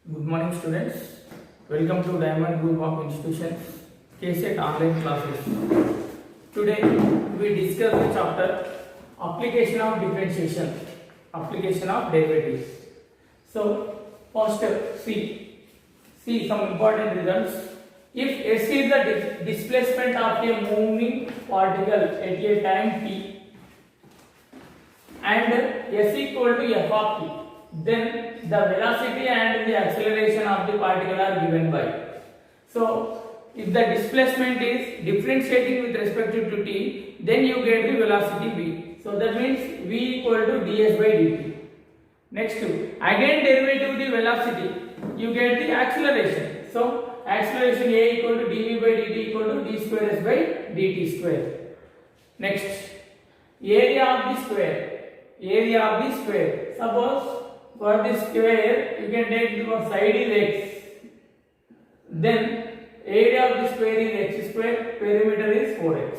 Good morning, students. Welcome to Diamond Group of Institutions KSET online classes. Today we discuss the chapter application of differentiation, application of derivatives. So first see some important results. If S is the displacement of a moving particle at a time t and S equal to f of t, then the velocity and the acceleration of the particle are given by. So if the displacement is differentiating with respect to t, then you get the velocity v. So that means v equal to ds by dt. Next, again derivative the velocity, you get the acceleration. So acceleration a equal to dv by dt equal to d square s by dt square. Next, area of the square. Area of the square. Suppose for this square you can take the side is x, then area of the square is x square, perimeter is 4x.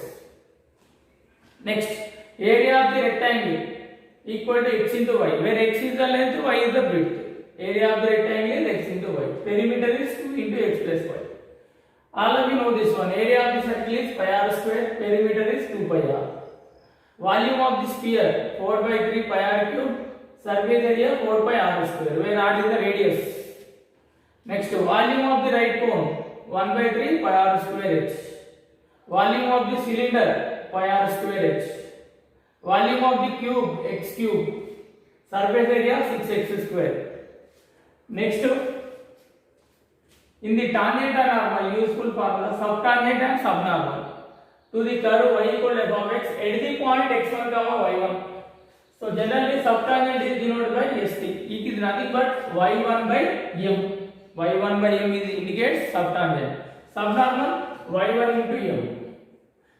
Next, area of the rectangle equal to x into y, where x is the length, y is the width. Area of the rectangle is x into y, perimeter is 2 into x plus y. All of you know this one. Area of the circle is pi r square, perimeter is 2 pi r. Volume of the sphere 4 by 3 pi r cube, surface area 4 pi r square, where r is the radius. Next, volume of the right cone 1 by 3 pi r square h. Volume of the cylinder pi r square h. Volume of the cube x cube. Surface area 6x square. Next, in the tangent and normal, useful formula subtangent and subnormal to the curve y equal to f of x at the point x1 comma y1. So generally subtangent is denoted by st. It is nothing but y1 by m. y1 by m is indicates subtangent. Subnormal y1 into m,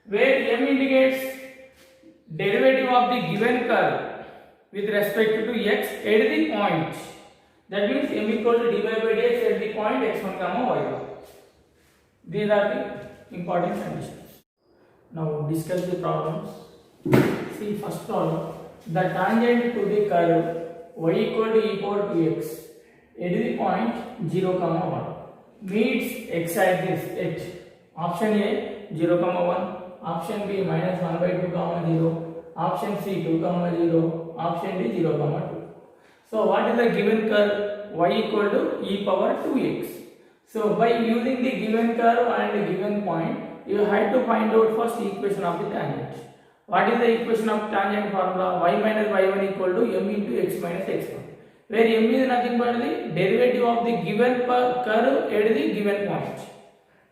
where m indicates derivative of the given curve with respect to x at the point. That means m equal to dy by dx at the point x1 comma y1. These are the important conditions. Now discuss the problems. See first problem. The tangent to the curve y equal to e power 2x at the point 0 comma 1 meets x axis at option A 0 comma 1, option B minus 1 by 2 comma 0, option C 2 comma 0, option D 0 comma 2. So what is the given curve? Y equal to e power 2x. So by using the given curve and the given point, you have to find out first equation of the tangent. What is the equation of tangent formula? Y minus y1 equal to m into x minus x1, where m is nothing but the derivative of the given curve at the given point.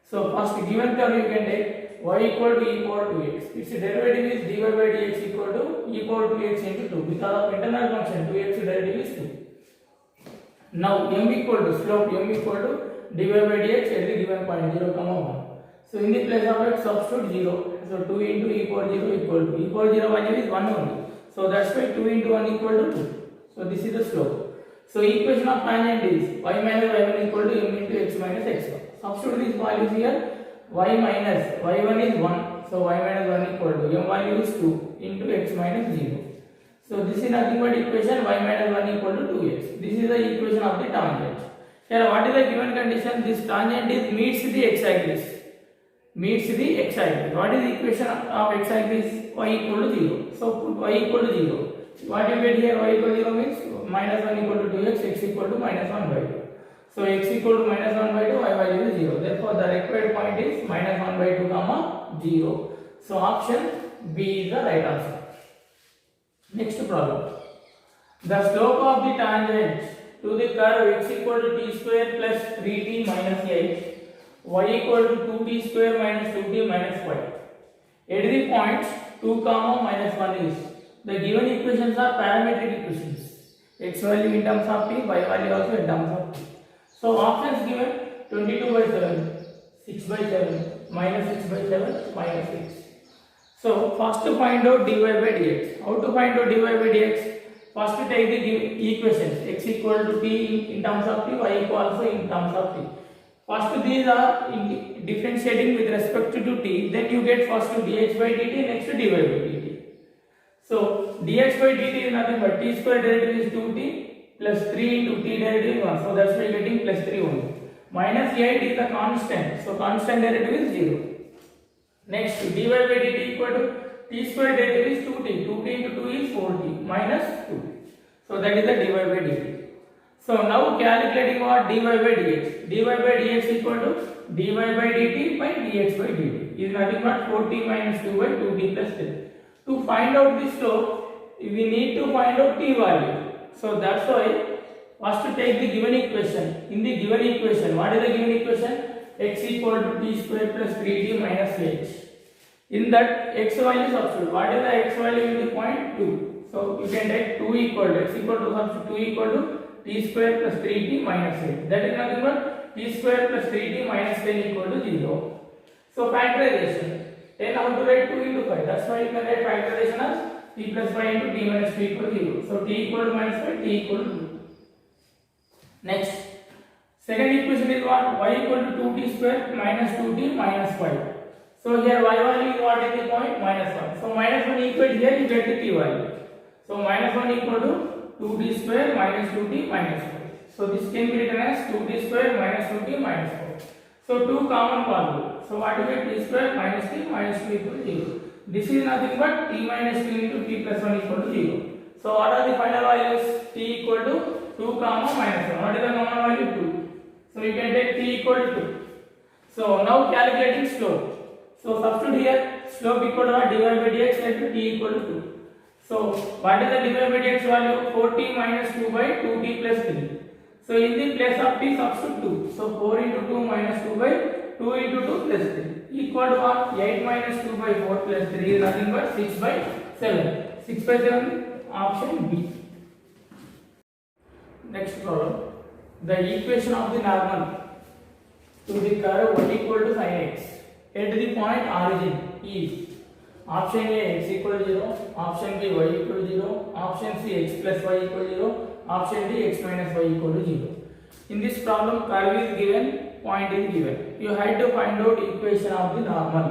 So first given curve you can take y equal to e power 2x. Its derivative is dy by dx equal to e power 2x into 2. Because of internal function 2x derivative is 2. Now m equal to slope m equal to dy by dx at the given point 0 comma 1. So in the place of x substitute 0. So 2 into e power 0 equal to e power 0 value is 1 only. So that's why 2 into 1 equal to 2. So this is the slope. So equation of tangent is y minus y1 equal to m into x minus x1. Substitute these values here. Y minus y1 is 1. So y minus 1 equal to m value is 2 into x minus 0. So this is nothing but equation y minus 1 equal to 2x. This is the equation of the tangent. Here what is the given condition? This tangent is meets the x axis. Meets the x axis. What is the equation of x axis? Y equal to 0. So put y equal to 0. What you get here? Y equal to 0 means minus 1 equal to 2x, x equal to minus 1 by 2. So x equal to minus 1 by 2, y value is 0. Therefore the required point is minus 1 by 2 comma 0. So option B is the right answer. Next problem. The slope of the tangent to the curve x equal to t square plus 3t minus 8, y equal to 2t square minus 2t minus y. At the points 2 comma minus 1 is, the given equations are parametric equations. X value in terms of t, y value also in terms of t. So options given 22 by 7, 6 by 7, minus 6 by 7, minus 6. So first to find out dy by dx. How to find out dy by dx? First to take the equations x equal to t in terms of t, y equal also in terms of t. First these are differentiating with respect to t, then you get first to dx by dt, next to dy by dt. So dx by dt is nothing but t square derivative is 2t plus 3 into t derivative 1. So that's why getting plus 3 only. Minus 8 is the constant. So constant derivative is 0. Next, dy by dt equal to t square derivative is 2t. 2t into 2 is 4t minus 2. So that is the dy by dt. So now calculating what dy by dx. Dy by dx equal to dy by dt by dx by dt is nothing but 4t minus 2 by 2t plus 3. To find out the slope, we need to find out t value. So that's why first take the given equation. In the given equation, what is the given equation? X equal to t square plus 3t minus h. In that x value substitute. What is the x value in the point? 2. So you can take 2 equal to x equal to substitute 2 equal to t square plus 3t minus 8. That is nothing but t square plus 3t minus 10 equal to 0. So factorization. 10 how to write 2 into 5. That's why you can write factorization as t plus 5 into t minus 2 equal to 0. So t equal to minus 5, t equal to 2. Next, second equation is what? Y equal to 2t square minus 2t minus 5. So here y value is what is the point? Minus 1. So minus 1 equal here you get the t value. So minus 1 equal to 2t square minus 2t minus 5. So this can be written as 2t square minus 2t minus 4. So two common value. So what you get? T square minus t minus 2 equal to 0. This is nothing but t minus 2 into t plus 1 equal to 0. So what are the final values? T equal to 2 comma minus 1. What is the common value? 2. So you can take t equal to 2. So now calculating slope. So substitute here slope equal to what? Dy by dx equal to t equal to 2. So what is the dy by dx value? 4t minus 2 by 2t plus 3. So in the place of t substitute 2. So 4 into 2 minus 2 by 2 into 2 plus 3 equal to what? 8 minus 2 by 4 plus 3 is nothing but 6 by 7. 6 by 7 option B. Next problem. The equation of the normal to the curve y equal to sin x at the point origin is option A x equal to 0, option B y equal to 0, option C x plus y equal to 0, option D x minus y equal to 0. In this problem, curve is given, point is given. You have to find out equation of the normal.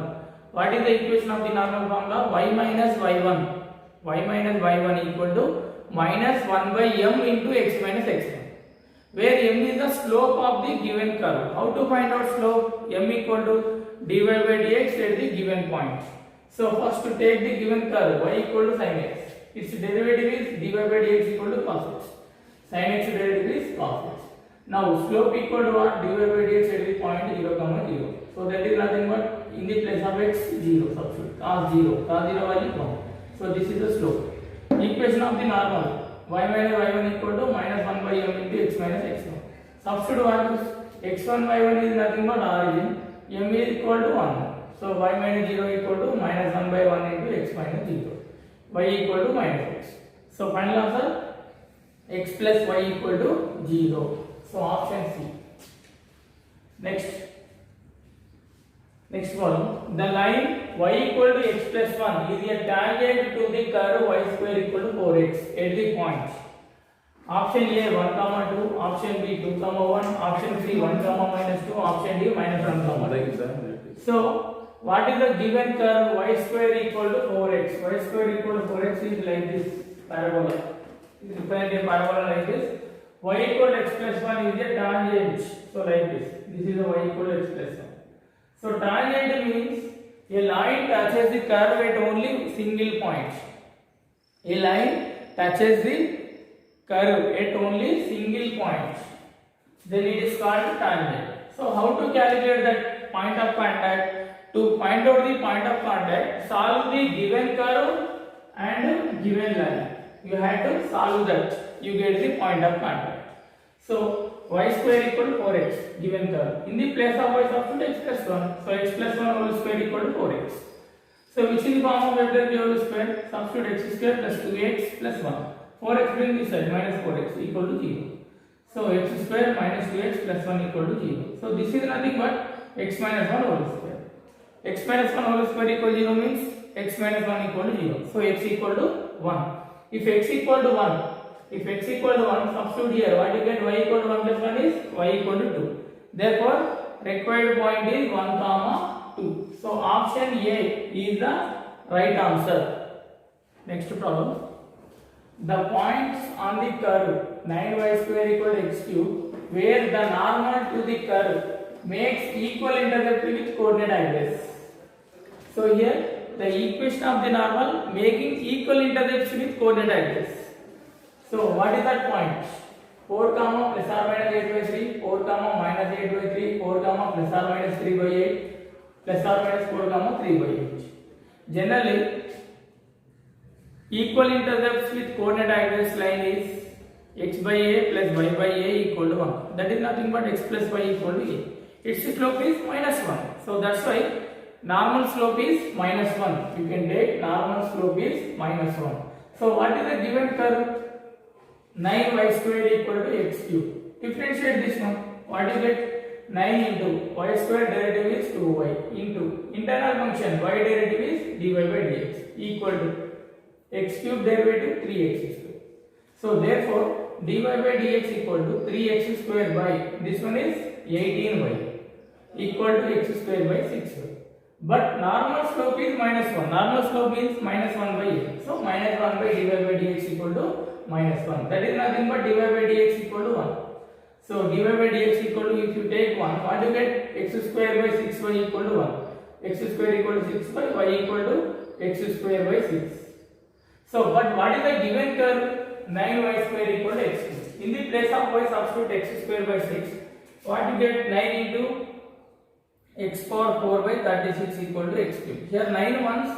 What is the equation of the normal formula? Y minus y1. Y minus y1 equal to minus 1 by m into x minus x1. Where m is the slope of the given curve. How to find out slope? M equal to dy by dx at the given point. So first to take the given curve y equal to sin x. Its derivative is dy by dx equal to cos x. Sin x derivative is cos x. Now slope equal to what? Dy by dx at the point 0, 0. So that is nothing but in the place of x 0 substitute. Cos 0 value 1. So this is the slope. Equation of the normal. Y minus y1 equal to minus 1 by m into x minus x1. Substitute what? x1 y1 is nothing but origin. M is equal to 1. So y minus 0 equal to minus 1 by 1 into x minus 0. Y equal to minus x. So final answer x plus y equal to 0. So option C. Next one. The line y equal to x plus 1 is a tangent to the curve y square equal to 4x at the point. Option A 1 comma 2, option B 2 comma 1, option C 1 comma minus 2, option D minus 1 comma 2. So what is the given curve y square equal to 4x? Y square equal to 4x is like this parabola. It is represent a parabola like this. Y equal to x plus 1 is a tangent. So like this. This is a y equal to x plus 1. So tangent means a line touches the curve at only single point. A line touches the curve at only single point. Then it is called tangent. So how to calculate that point of contact? To find out the point of contact, solve the given curve and given line. You have to solve that. You get the point of contact. So y square equal to 4x given curve. In the place of y substitute x plus 1. So x plus 1 whole square equal to 4x. So which is the form of f w whole square? Substitute x square plus 2x plus 1. 4x bring this side minus 4x equal to 0. So x square minus 2x plus 1 equal to 0. So this is nothing but x minus 1 whole square. X minus 1 whole square equal to 0 means x minus 1 equal to 0. So x equal to 1. If x equal to 1, substitute here. What you get? Y equal to 1 plus 1 is y equal to 2. Therefore, required point is 1 comma 2. So option A is the right answer. Next problem. the points on the curve 9y square equal to x cube where the normal to the curve makes equal intercept with coordinate axis. So here the equation of the normal making equal intercepts with coordinate axis. So what is that point? 4 comma plus or minus 8 by 3, 4 comma minus 8 by 3, 4 comma plus or minus 3 by 8, plus or minus 4 comma 3 by 8. Generally, equal intercepts with coordinate axis line is x by a plus y by a equal to 1. That is nothing but x plus y equal to a. Its slope is minus 1. So that's why normal slope is minus 1. You can take normal slope is minus 1. So what is the given curve? 9y square equal to x cube. Differentiate this one. What is it? 9 into y square derivative is 2y into internal function y derivative is dy by dx equal to x cube derivative 3x square. So therefore dy by dx equal to 3x square by this one is 18y equal to x square by 6y. But normal slope is minus 1. Normal slope means minus 1 by a. So minus 1 by dy by dx equal to minus 1. That is nothing but dy by dx equal to 1. So dy by dx equal to, if you take 1, what do you get? X square by 6y equal to 1. X square equal to 6 by y equal to x square by 6. So but what is the given curve? 9y square equal to x cube. In the place of y substitute x square by 6. What you get? 9 into x power 4 by 36 equal to x cube. Here 9 ones,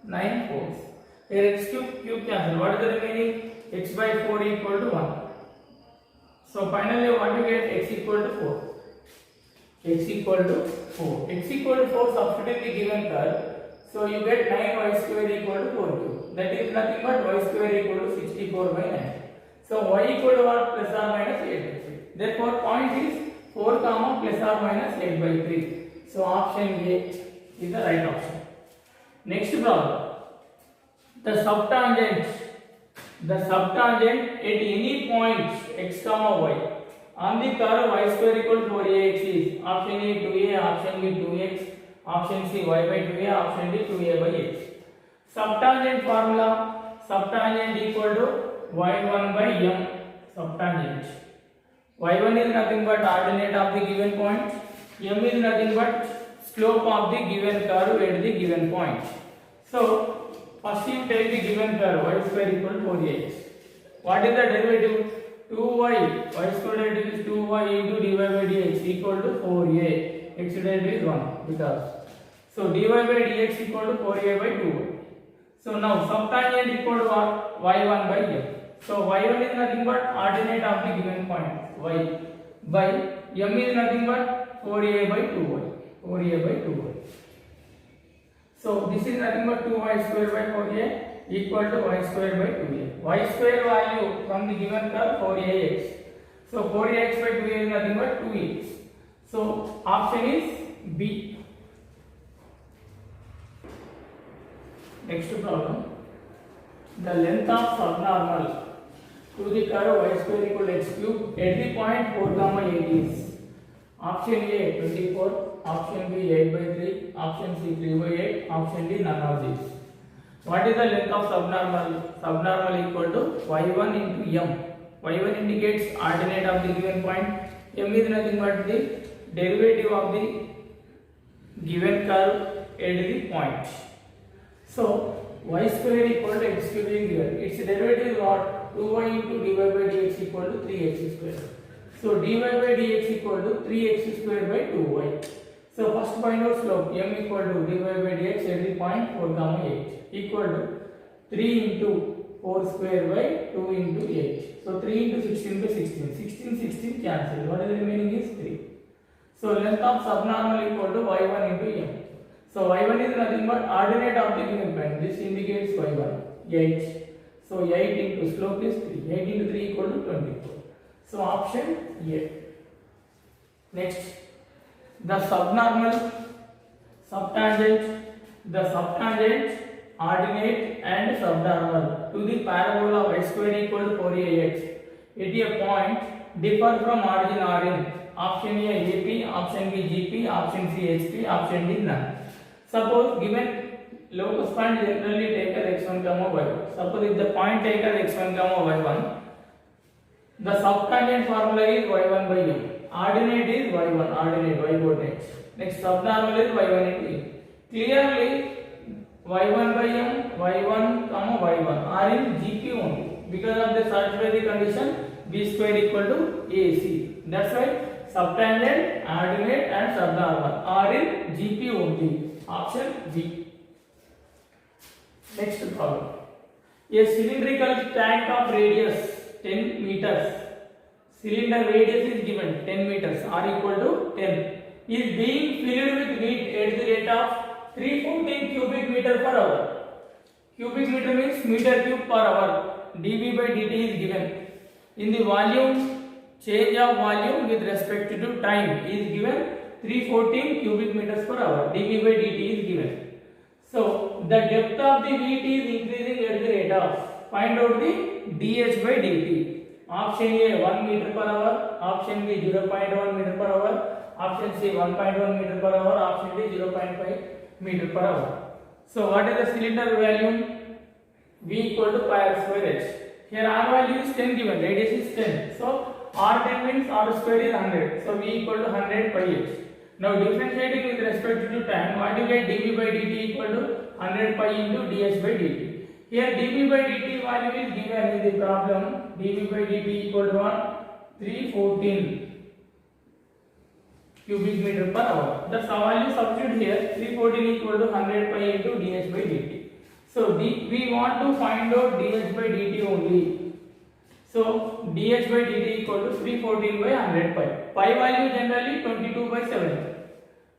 9 fours. Here x cube cancel. What is the remaining? X by 4 equal to 1. So finally what you get? X equal to 4. X equal to 4. X equal to 4 substitute the given curve. So you get 9y square equal to 4 cube. That is nothing but y square equal to 64 by 9. So y equal to what? Plus or minus 8 by 3. Therefore point is 4 comma plus or minus 8 by 3. So option A is the right option. Next problem. The subtangent at any point x comma y on the curve y square equal to 4ax is option A 2a, option B 2x, option C y by 2a, option D 2a by x. Subtangent formula, subtangent equal to y1 by m subtangent. y1 is nothing but ordinate of the given point, m is nothing but slope of the given curve at the given point. So first you take the given curve y square equal to 4ax. What is the derivative? 2y, y square derivative is 2y into dy by dx equal to 4a. X derivative is 1 because. So dy by dx equal to 4a by 2y. So now subtangent equal to what? y1 by m. So y1 is nothing but ordinate of the given point y by m is nothing but 4a by 2y. 4a by 2y. So this is nothing but 2y square by 4a equal to y square by 2a. Y square value from the given curve 4ax. So 4ax by 2a is nothing but 2x. So option is B. Next problem. The length of subnormal to the curve y square equal to x cube at the point 4 comma 8 is option A 24, option B 8 by 3, option C 3 by 8, option D none of these. What is the length of subnormal? Subnormal equal to y1 into m. y1 indicates ordinate of the given point. M is nothing but the derivative of the given curve at the point. So y square equal to x cube is here. Its derivative is what? 2y into dy by dx equal to 3x square. So dy by dx equal to 3x square by 2y. So first find out slope. M equal to dy by dx at the point 4 comma 8 equal to 3 into 4 square by 2 into 8. So 3 into 16 by 16. 16 cancel. What is the remaining is 3. So length of subnormal equal to y1 into m. So y1 is nothing but ordinate of the given point. This indicates y1 8. So 8 into slope is 3. 8 into 3 equal to 24. So option A. Next, the subnormal, subtangent, ordinate and subnormal to the parabola y square equal to 4ax at a point differ from origin Rn. Option A AP, option B GP, option C HP, option D none. Suppose given locus point generally take as x1 comma y1. Suppose if the point take as x1 comma y1, the subtangent formula is y1 by m. Ordinate is y1, ordinate y coordinates. Next subnormal is y1 into m. Clearly y1 by m, y1 comma y1 are in GP only. Because of the satisfy the condition b square equal to ac. That's why subtangent, ordinate and subnormal are in GP only. Option B. Next problem. A cylindrical tank of radius 10 meters. Cylinder radius is given 10 meters r equal to 10. Is being filled with heat at the rate of 314 cubic meter per hour. Cubic meter means meter cube per hour. dV by dt is given. In the volume, change of volume with respect to time is given 314 cubic meters per hour. dV by dt is given. So the depth of the heat is increasing at the rate of. Find out the dH by dt. Option A 1 meter per hour. Option B 0.1 meter per hour. Option C 1.1 meter per hour. Option D 0.5 meter per hour. So what is the cylinder volume? V equal to pi r square h. Here r value is 10 given, radius is 10. So r10 means r square is 100. So V equal to 100 pi h. Now differentiating with respect to time, what you get dV by dt equal to 100 pi into dH by dt. Here dV by dt value is given in the problem. dV by dt equal to 314 cubic meter per hour. The value substitute here 314 equal to 100 pi into dH by dt. So we want to find out dH by dt only. So dH by dt equal to 314 by 100 pi. Pi value generally 22 by 7.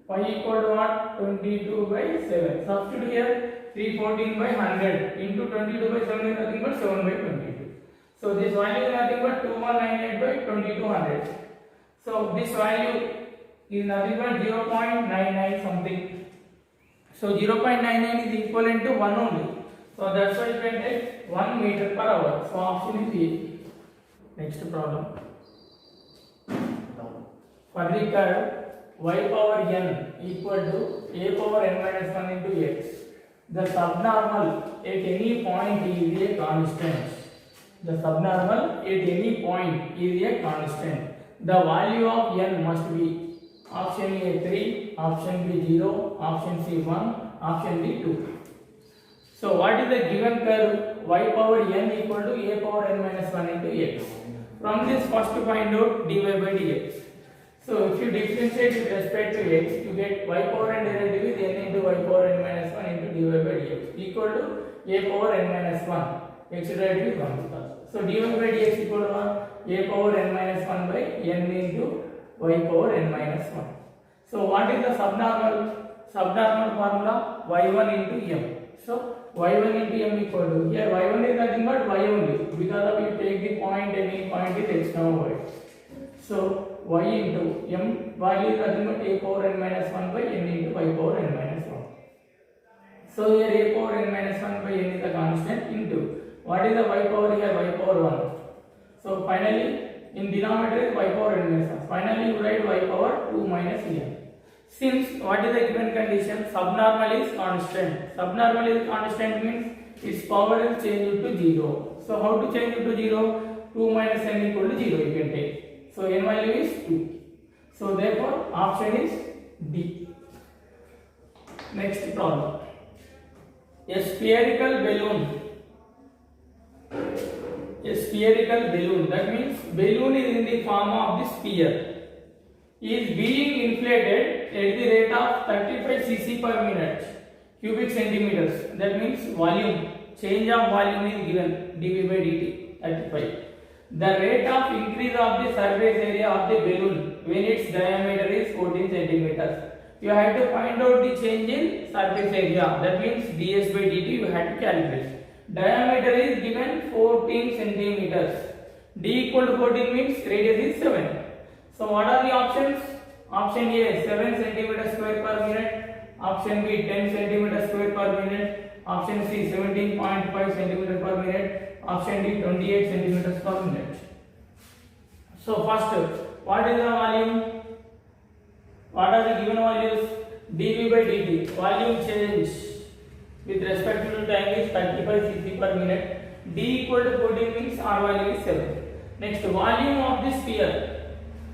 Pi equal to what? 22 by 7. Substitute here 314 by 100 into 22 by 7 is nothing but 7 by 22. So this value is nothing but 2198 by 2200. So this value is nothing but 0.99 something. So 0.99 is equivalent to 1 only. So that's why you can take 1 meter per hour. So option is A. Next problem. For the curve y power n equal to a power n minus 1 into x, the subnormal at any point is a constant. The subnormal at any point is a constant. The value of n must be option A 3, option B 0, option C 1, option D 2. So what is the given curve y power n equal to a power n minus 1 into x? From this first to find out dy by dx. So if you differentiate with respect to x, you get y power n derivative with n into y power n minus 1 into dy by dx equal to a power n minus 1. X derivative is 1. So dy by dx equal to a power n minus 1 by n into y power n minus 1. So what is the subnormal? Subnormal formula y1 into m. So y1 into m equal to, here y1 is nothing but y only, because of you take the point, any point is x comma y. So y into m value is nothing but a power n minus 1 by n into y power n minus 1. So here a power n minus 1 by n is the constant into, what is the y power here? Y power 1. So finally in denominator is y power n minus 1. Finally you write y power 2 minus n. Since what is the given condition? Subnormal is constant. Subnormal is constant means its power is changed to 0. So how to change it to 0? 2 minus n equal to 0 you can take. So n value is 2. So therefore option is D. Next problem. A spherical balloon. A spherical balloon, that means balloon is in the form of the sphere, is being inflated at the rate of 35 cc per minute cubic centimeters. That means volume, change of volume is given dV by dt 35. The rate of increase of the surface area of the balloon when its diameter is 14 centimeters. You have to find out the change in surface area. That means ds by dt you have to calculate. Diameter is given 14 centimeters. D equal to 14 means radius is 7. So what are the options? Option A 7 centimeters square per minute. Option B 10 centimeters square per minute. Option C 17.5 centimeters per minute. Option D 28 centimeters per minute. So first, what is the volume? What are the given values? dV by dt, volume change. with respect to time is 35 cc per minute. D equal to 14 means R value is 7. Next, volume of the sphere.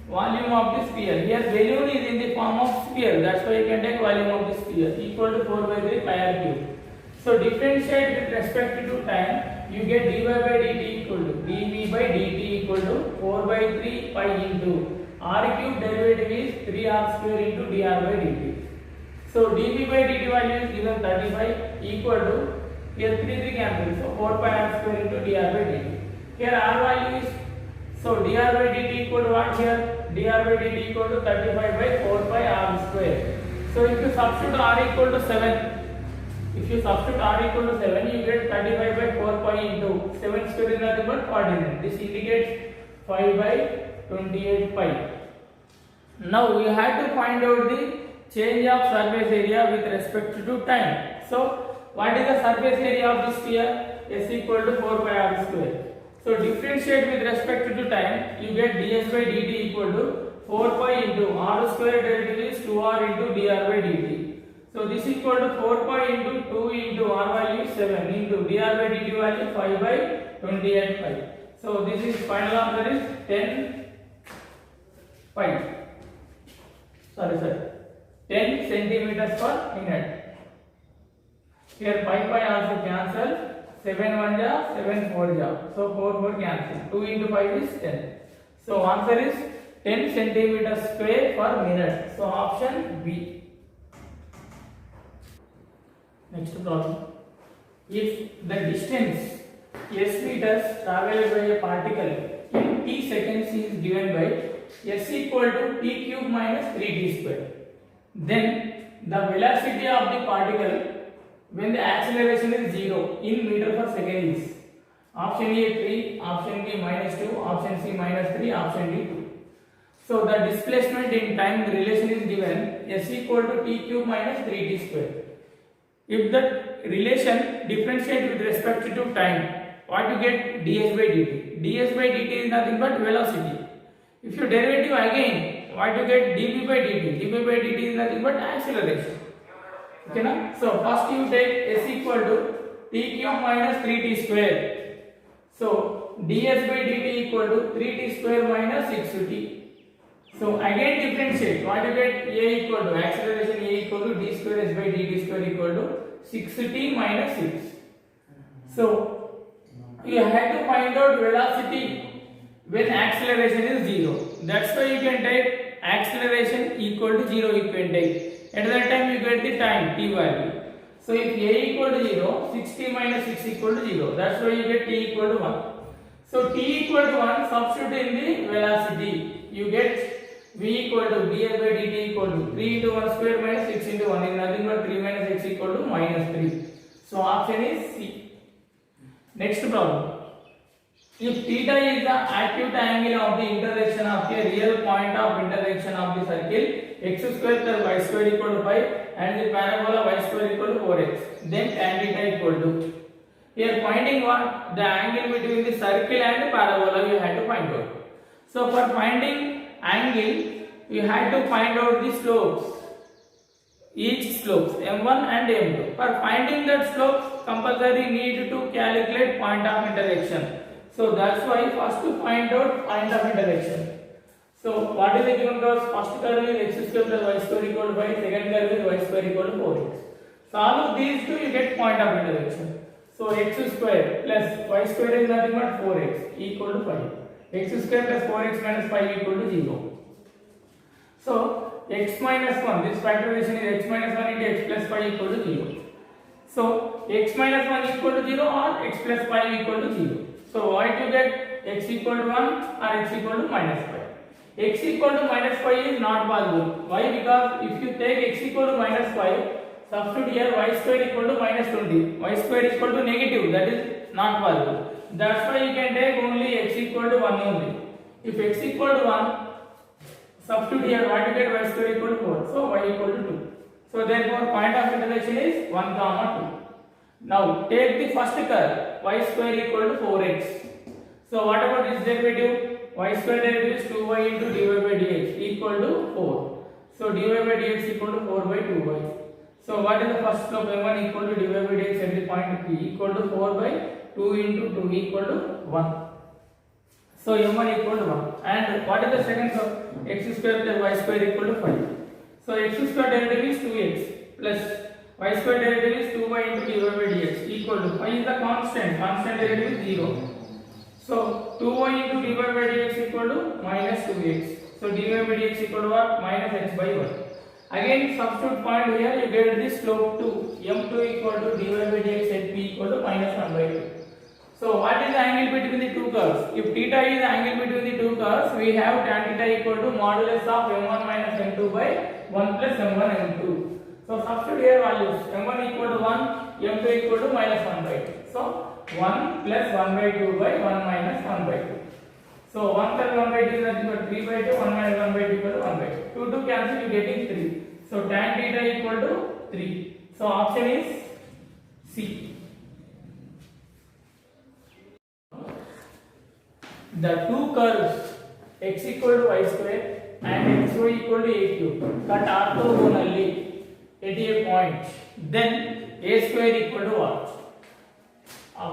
Volume of the sphere. Here balloon is in the form of sphere. That's why you can take volume of the sphere equal to 4 by 3 pi r cube. So differentiate with respect to time. You get dy by dt equal to dv by dt equal to 4 by 3 pi into r cube derivative is 3r square into dr by dt. So dv by dt value is given 35 equal to here 3 cancel. So 4 pi r square into dr by dt. Here r value is so dr by dt equal to what here? Dr by dt equal to 35 by 4 pi r square. So if you substitute r equal to 7, if you substitute r equal to 7, you get 35 by 4 pi into 7 square is nothing but 49. This indicates 5 by 28 pi. Now we have to find out the change of surface area with respect to time. So what is the surface area of the sphere? S equal to 4 pi r square. So differentiate with respect to time, you get ds by dt equal to 4 pi into r square derivative is 2r into dr by dt. So this is equal to 4 pi into 2 into r value 7 into dr by dt value 5 by 28 pi. So this is final answer is 10 pi. Sorry, 10 centimeters per minute. Here pi also cancel. 7 1 ja, 7 4 ja. So 4 cancel. 2 into 5 is 10. So answer is 10 centimeters square per minute. So option B. Next problem. If the distance s meters traveled by a particle in t seconds is given by s equal to t cube minus 3t square, then the velocity of the particle when the acceleration is 0 in meter per second is option A 3, option B minus 2, option C minus 3, option D 2. So the displacement in time relation is given s equal to t cube minus 3t square. If the relation differentiate with respect to time, what you get? ds by dt. ds by dt is nothing but velocity. If you derivative again, what you get? dv by dt. dv by dt is nothing but acceleration. Okay na? So first you take s equal to t cube minus 3t square. So ds by dt equal to 3t square minus 6t. So again differentiate. What you get? A equal to acceleration A equal to d square s by dt square equal to 6t minus 6. So you have to find out velocity when acceleration is 0. That's why you can take acceleration equal to 0 you can take. At that time you get the time t value. So if A equal to 0, 6t minus 6 equal to 0. That's why you get t equal to 1. So t equal to 1, substitute in the velocity. You get v equal to ds by dt equal to 3 into 1 square minus 6 into 1 is nothing but 3 minus x equal to minus 3. So option is C. Next problem. If theta is the acute angle of the intersection of a real point of intersection of the circle x square plus y square equal to 5 and the parabola y square equal to 4x, then tan theta equal to. Here finding what? The angle between the circle and the parabola you have to find out. So for finding angle you have to find out the slopes, each slopes m1 and m2. For finding that slopes compulsory need to calculate point of intersection. So that's why first to find out point of intersection. So what is the given curve? First curve is x square plus y square equal to 5, second curve is y square equal to 4x. Solve these two you get point of intersection. So x square plus y square is nothing but 4x equal to 5. X square plus 4x minus 5 equal to 0. So x minus 1, this factorization is x minus 1 into x plus 5 equal to 0. So x minus 1 equal to 0 or x plus 5 equal to 0. So what you get? X equal to 1 or x equal to minus 5. X equal to minus 5 is not possible. Why? Because if you take x equal to minus 5, substitute here y square equal to minus 20. Y square equal to negative, that is not possible. That's why you can take only x equal to 1 only. If x equal to 1, substitute here what you get? Y square equal to 4. So y equal to 2. So therefore point of intersection is 1 comma 2. Now take the first curve y square equal to 4x. So what about this derivative? Y square derivative is 2y into dy by dx equal to 4. So dy by dx equal to 4 by 2y. So what is the first slope? m1 equal to dy by dx at the point P equal to 4 by 2 into 2 equal to 1. So m1 equal to 1. And what is the second slope? X square plus y square equal to 5. So x square derivative is 2x plus y square derivative is 2y into dy by dx equal to 5 is the constant derivative is 0. So 2y into dy by dx equal to minus 2x. So dy by dx equal to what? Minus x by 1. Again substitute point here, you get this slope 2. m2 equal to dy by dx at p equal to minus 1 by 2. So what is the angle between the two curves? If theta is the angle between the two curves, we have tan theta equal to modulus of m1 minus m2 by 1 plus m1 m2. So substitute here values. m1 equal to 1, m2 equal to minus 1 by 2. So 1 plus 1 by 2 by 1 minus 1 by 2. So 1 plus 1 by 2 is nothing but 3 by 2, 1 minus 1 by 2 equal to 1 by 2. 2 to cancel, you getting 3. So tan theta equal to 3. So option is C. The two curves x equal to y square and xy equal to a cube cut orthogonally at a point, then a square equal to what?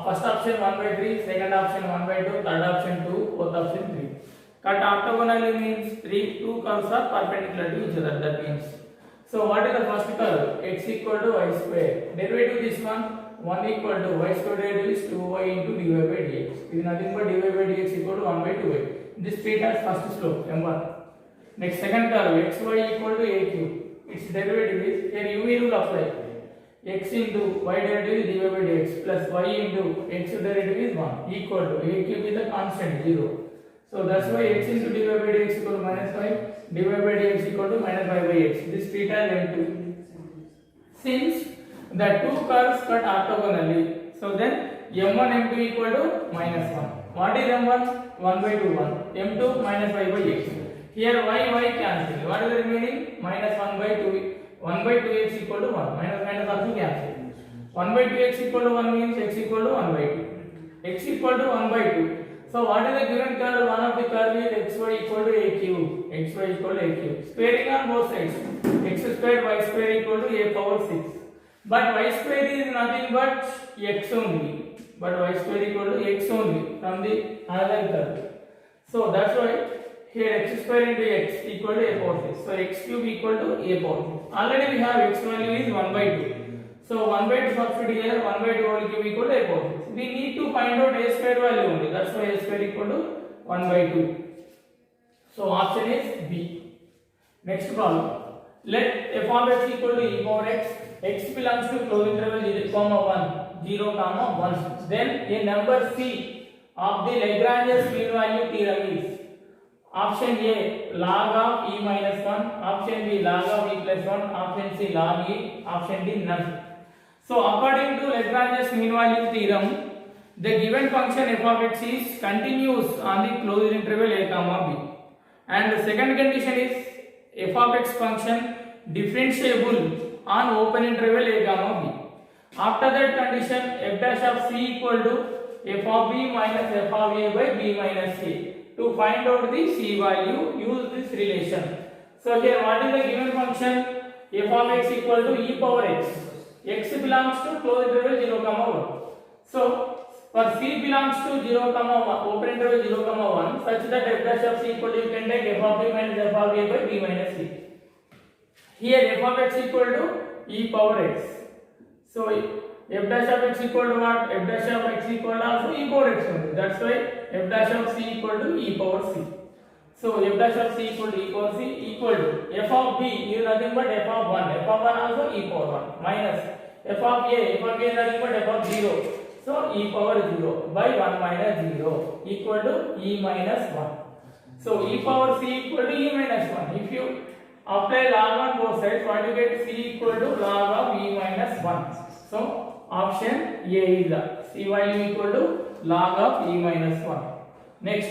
First option 1 by 3, second option 1 by 2, third option 2, fourth option 3. Cut orthogonally means two curves are perpendicular to each other. That means, so what is the first curve? X equal to y square. Derivative this one. 1 equal to y square derivative is 2y into dy by dx. It is nothing but dy by dx equal to 1 by 2y. This theta's first slope m1. Next second curve xy equal to a cube. Its derivative is, here u rule apply. X into y derivative is dy by dx plus y into x derivative is 1 equal to a cube is a constant 0. So that's why x into dy by dx equal to minus 5, dy by dx equal to minus 5 by x. This theta is m2. Since the two curves cut orthogonally, so then m1 m2 equal to minus 1. What is m1? 1 by 2 1. m2 minus 5 by x. Here y cancel. What is the remaining? Minus 1 by 2. 1 by 2x equal to 1. Minus also cancel. 1 by 2x equal to 1 means x equal to 1 by 2. X equal to 1 by 2. So what is the given curve? One of the curve is xy equal to a cube. xy equal to a cube. Squaring on both sides. X square y square equal to a power 6. But y square is nothing but x only. But y square equal to x only from the another curve. So that's why here x square into x equal to a power 6. So x cube equal to a power 6. Already we have x value is 1 by 2. So 1 by 2 substitute here, 1 by 2 whole cube equal to a power 6. We need to find out a square value only. That's why a square equal to 1 by 2. So option is B. Next problem. Let f of x equal to e power x. X belongs to closed interval 0, 1, 0, 1. Then a number C of the Lagrange's mean value theorem is option A log of e minus 1, option B log of e plus 1, option C log e, option D none. So according to Lagrange's mean value theorem, the given function f of x is continuous on the closed interval a comma b. And the second condition is f of x function differentiable on open interval a comma b. After that condition, f dash of c equal to f of b minus f of a by b minus a. To find out the c value, use this relation. So here what is the given function? F of x equal to e power x. X belongs to closed interval 0, 1. So for c belongs to 0, 1, open interval 0, 1, such that f dash of c equal to, you can take f of b minus f of a by b minus c. Here f of x equal to e power x. So f dash of x equal to what? F dash of x equal to also e power x only. That's why f dash of c equal to e power c. So f dash of c equal to e power c equal to f of b is nothing but f of 1. F of 1 also e power 1 minus f of a. F of a is nothing but f of 0. So e power 0 by 1 minus 0 equal to e minus 1. So e power c equal to e minus 1. If you apply log on both sides, what you get? C equal to log of e minus 1. So option A is the c value equal to log of e minus 1. Next,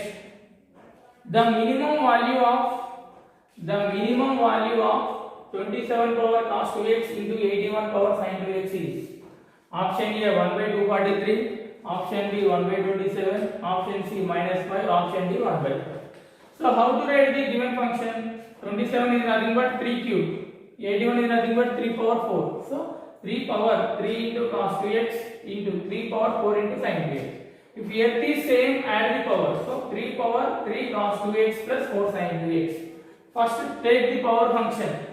the minimum value of 27 power cos 2x into 81 power sin 2x is option A 1 by 243, option B 1 by 27, option C minus 5, option D 1 by 5. So how to write the given function? 27 is nothing but 3 cube. 81 is nothing but 3 power 4. So 3 power 3 into cos 2x into 3 power 4 into sin 2x. If earth is same, add the power. So 3 power 3 cos 2x plus 4 sin 2x. First take the power function.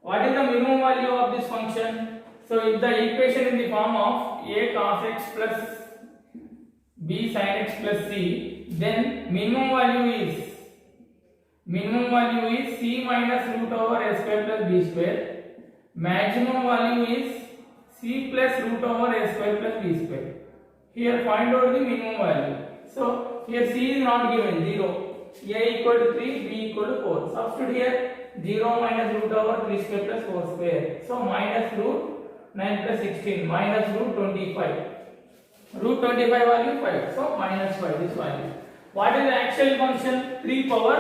What is the minimum value of this function? So if the equation in the form of a cos x plus b sin x plus c, then minimum value is c minus root over a square plus b square. Maximum value is c plus root over a square plus b square. Here find out the minimum value. So here c is not given, 0. A equal to 3, b equal to 4. Substitute here 0 minus root over 3 square plus 4 square. So minus root 9 plus 16 minus root 25. Root 25 value 5. So minus 5 this value. What is the actual function? 3 power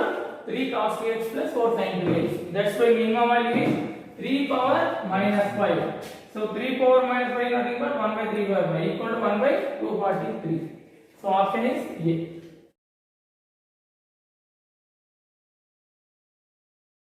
3 cos 2x plus 4 sin 2x. That's why minimum value is 3 power minus 5. So 3 power minus 5 nothing but 1 by 3 power equal to 1 by 243. So option is A.